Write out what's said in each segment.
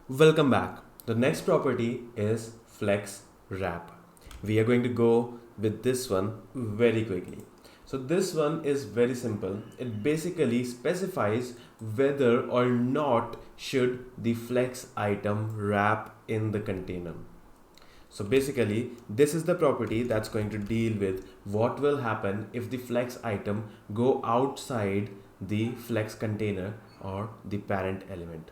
Welcome back. The next property is flex wrap. We are going to go with this one very quickly. So this one is very simple. It basically specifies whether or not should the flex item wrap in the container. So basically, this is the property that's going to deal with what will happen if the flex item go outside the flex container or the parent element.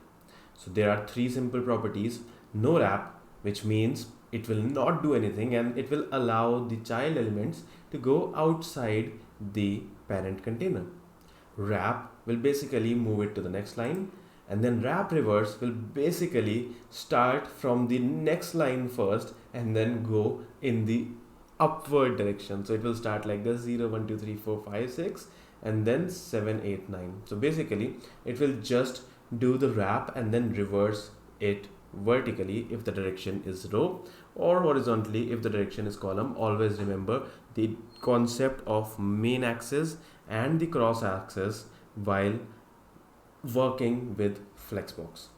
So there are three simple properties. No wrap, which means it will not do anything and it will allow the child elements to go outside the parent container. Wrap will basically move it to the next line, and then wrap reverse will basically start from the next line first and then go in the upward direction. So it will start like this: 0 1 2 3 4 5 6 and then 7 8 9. So basically it will just do the wrap and then reverse it vertically if the direction is row, or horizontally if the direction is column. Always remember the concept of main axis and the cross axis while working with Flexbox.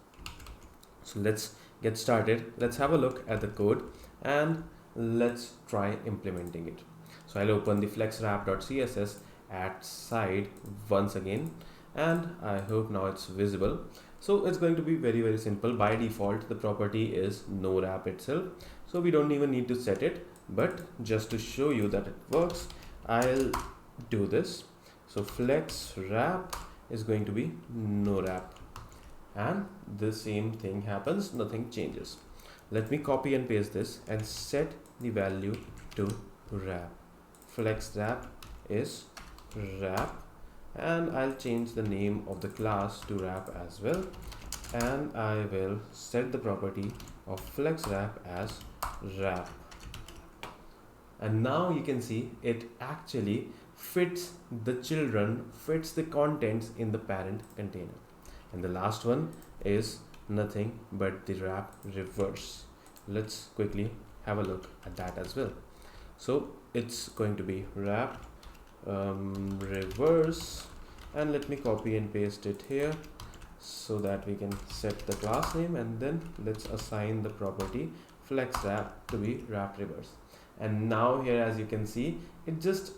So let's get started. Let's have a look at the code and let's try implementing it. So I'll open the flexwrap.css at side once again, and I hope now it's visible. So it's going to be very simple. By default the property is no wrap itself, so we don't even need to set it, but just to show you that it works, I'll do this. So flex wrap is going to be no wrap, and the same thing happens, nothing changes. Let me copy and paste this and set the value to wrap. Flex wrap is wrap, and I'll change the name of the class to wrap as well, and I will set the property of flex wrap as wrap. And now you can see it actually fits the children, fits the contents in the parent container. And the last one is nothing but the wrap reverse. Let's quickly have a look at that as well. So it's going to be wrap reverse, and let me copy and paste it here so that we can set the class name, and then let's assign the property flex wrap to be wrap reverse. And now here, as you can see, it just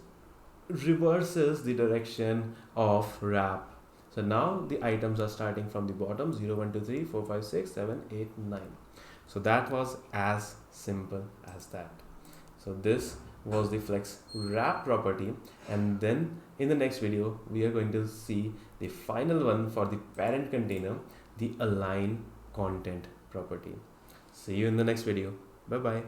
reverses the direction of wrap. So now the items are starting from the bottom: 0 1 2 3 4 5 6 7 8 9. So that was as simple as that. So this was the flex wrap property, and then in the next video we are going to see the final one for the parent container, the align content property. See you in the next video. Bye bye.